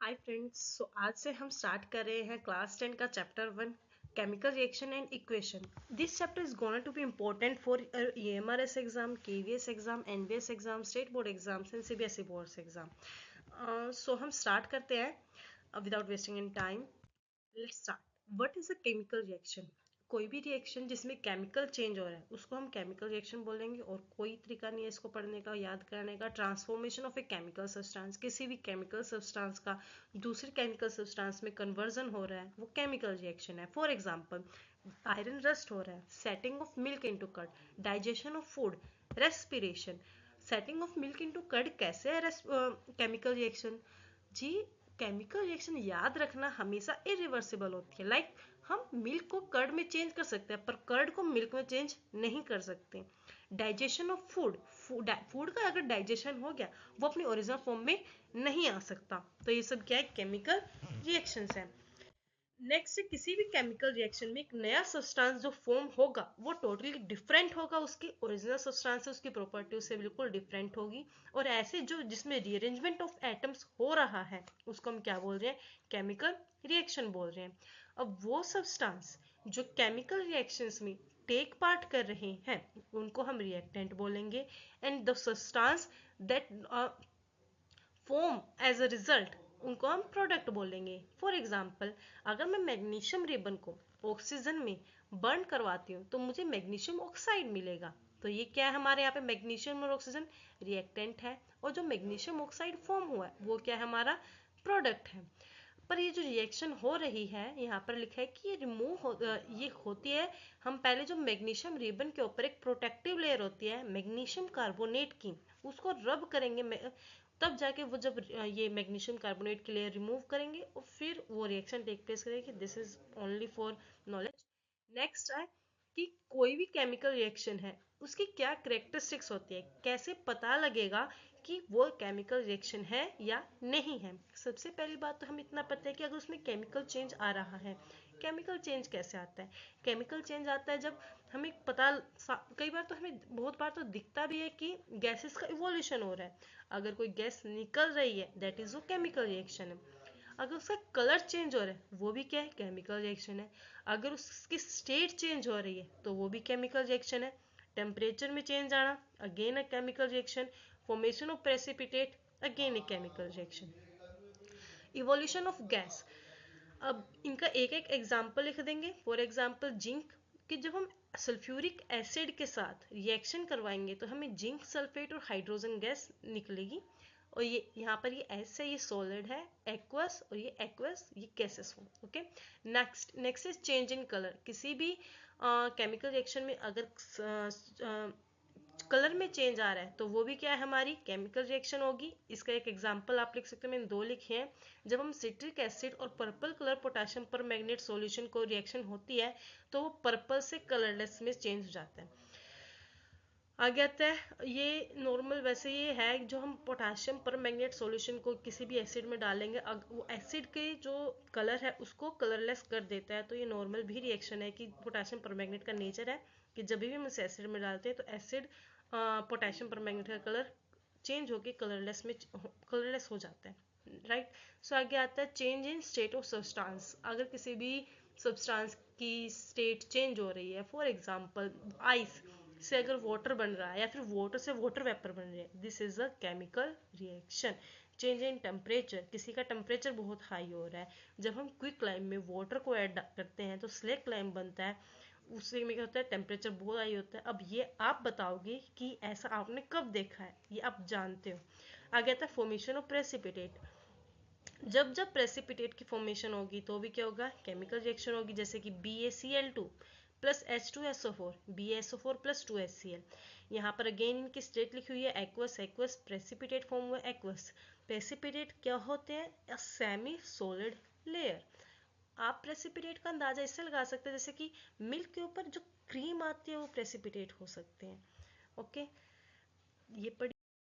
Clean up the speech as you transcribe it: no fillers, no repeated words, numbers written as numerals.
Hi friends, सो आज से हम स्टार्ट कर रहे हैं क्लास 10 का chapter 1 chemical reaction and equation. This chapter is gonna to be important for EMRS exam, KVS exam, NVS exam, state board exams and CBSE boards exam. So हम start करते हैं without wasting in time. Let's start. What is a chemical reaction? कोई भी reaction जिसमें chemical change हो रहा है उसको हम केमिकल रिएक्शन बोलेंगे. और कोई तरीका नहीं है इसको पढ़ने का, याद करने का. Transformation of a chemical substance, किसी भी केमिकल सब्सटेंस का दूसरे केमिकल सब्सटेंस में कन्वर्जन हो रहा है, वो केमिकल रिएक्शन है. फॉर एग्जाम्पल, आयरन रस्ट हो रहा है, setting of milk into curd, digestion of food, respiration. Setting of milk into curd कैसे है केमिकल रिएक्शन? जी, केमिकल रिएक्शन याद रखना हमेशा इरिवर्सिबल होती है. लाइक हम मिल्क को कर्ड में चेंज कर सकते हैं पर कर्ड को मिल्क में चेंज नहीं कर सकते. डाइजेशन ऑफ फूड, फूड का अगर डाइजेशन हो गया वो अपनी ओरिजिनल फॉर्म में नहीं आ सकता. तो ये सब क्या है? केमिकल रिएक्शंस है. नेक्स्ट, किसी भी केमिकल रिएक्शन में एक नया सब्सटेंस जो फॉर्म होगा वो टोटली डिफरेंट होगा. उसकी ओरिजिनल सब्सटेंस से उसकी प्रॉपर्टी से बिल्कुल डिफरेंट होगी. और ऐसे जो जिसमें रीअरेंजमेंट ऑफ एटम्स हो रहा है उसको हम क्या बोल रहे हैं? केमिकल रिएक्शन बोल रहे हैं. अब वो सब्सटेंस जो केमिकल रिएक्शंस में टेक पार्ट कर रहे हैं उनको हम रिएक्टेंट बोलेंगे. And the substance that form as a result उनको हम प्रोडक्ट बोलेंगे. फॉर एग्जाम्पल, अगर मैं मैग्नीशियम रिबन को ऑक्सीजन में बर्न करवाती हूँ तो मुझे मैग्नीशियम ऑक्साइड मिलेगा. तो ये क्या है? हमारे यहाँ पे मैग्नीशियम और ऑक्सीजन रिएक्टेंट है और जो मैग्नीशियम ऑक्साइड फॉर्म हुआ है वो क्या है? हमारा प्रोडक्ट है. पर ये जो रिएक्शन हो रही है यहाँ पर लिखा है कि ये होती है. हम पहले जो मैग्नीशियम रिबन के ऊपर एक प्रोटेक्टिव लेयर होती है मैग्नीशियम कार्बोनेट की, उसको रब करेंगे. तब जाके वो जब ये मैग्नीशियम कार्बोनेट की लेयर रिमूव करेंगे और फिर वो रिएक्शन टेक प्लेस करेगी. This is only for knowledge. Next है कि कोई भी केमिकल रिएक्शन है उसकी क्या करेक्टरिस्टिक्स होती है, कैसे पता लगेगा कि वो केमिकल रिएक्शन है या नहीं है. सबसे पहली बात तो हम इतना पता है कि अगर उसमें केमिकल चेंज आ रहा है. केमिकल चेंज कैसे आता है? केमिकल चेंज आता है जब हमें कई बार तो हमें बहुत बार तो दिखता भी है कि गैसेस का इवोल्यूशन हो रहा है. अगर कोई गैस निकल रही है दैट इज वो केमिकल रिएक्शन है. अगर उसका कलर चेंज हो रहा है वो भी क्या है? केमिकल रिएक्शन है. अगर उसकी स्टेट चेंज हो रही है तो वो भी केमिकल रिएक्शन है. टेम्परेचर में चेंज आना, again a chemical reaction. Formation of precipitate, again a chemical reaction. Evolution of gas, अब इनका एक एक एग्जाम्पल लिख देंगे. फॉर एग्जाम्पल जिंक, कि जब हम सल्फ्यूरिक एसिड के साथ रिएक्शन करवाएंगे तो हमें जिंक सल्फेट और हाइड्रोजन गैस निकलेगी. और ये यहाँ पर ये एस है, ये सॉलिड है, एक्वस, और ये एक्वस, ये गैसेस हो. Okay. Next is change in colour. किसी भी केमिकल रिएक्शन में अगर कलर में चेंज आ रहा है तो वो भी क्या है? हमारी केमिकल रिएक्शन होगी. इसका एक एग्जांपल आप लिख सकते हैं, मैंने दो लिखे हैं. जब हम सिट्रिक एसिड और पर्पल कलर पोटेशियम पर मैग्नेट सॉल्यूशन को रिएक्शन होती है तो वो पर्पल से कलरलेस में चेंज हो जाता है. आगे आता है ये नॉर्मल. वैसे ये है जो हम पोटेशियम पर मैग्नेट सॉल्यूशन को किसी भी एसिड में डालेंगे वो एसिड के जो कलर है उसको कलरलेस कर देता है. तो ये नॉर्मल भी रिएक्शन है कि पोटेशियम पर मैग्नेट का नेचर है कि जब भी हम इस एसिड में डालते हैं तो एसिड पोटेशियम पर मैग्नेट का कलर चेंज होकर कलरलेस हो जाता है. राइट. सो आगे आता है change in state of substance. अगर किसी भी सब्सटेंस की स्टेट चेंज हो रही है, फॉर एग्जांपल आइस से अगर वाटर बन रहा है या फिर वाटर से वाटर वेपर बन रही है, this is a chemical reaction. Change in temperature, किसी का टेम्परेचर बहुत हाई हो रहा है, जब हम क्विक लाइम में वाटर को ऐड करते हैं तो स्लेक लाइम बनता है. उससे में क्या होता है? टेम्परेचर बहुत हाई होता है. अब ये आप बताओगे कि ऐसा आपने कब देखा है, ये आप जानते हो. आगे आता है फॉर्मेशन ऑफ प्रेसिपिटेट. जब जब प्रेसिपिटेट की फॉर्मेशन होगी तो भी क्या होगा? केमिकल रिएक्शन होगी. जैसे कि BaCl2 plus H2SO4, BaSO4 plus 2HCl. यहाँ पर अगेन इनकी स्टेट लिखी हुई है एक्वस. एक्वस प्रेसिपिटेट फॉर्म हुआ एक्वस. प्रेसिपिटेट क्या होते हैं? A semi solid layer. आप प्रेसिपिटेट का अंदाजा इससे लगा सकते हैं जैसे कि मिल्क के ऊपर जो क्रीम आती है वो प्रेसिपिटेट हो सकते हैं. ओके. ये पढ़िए.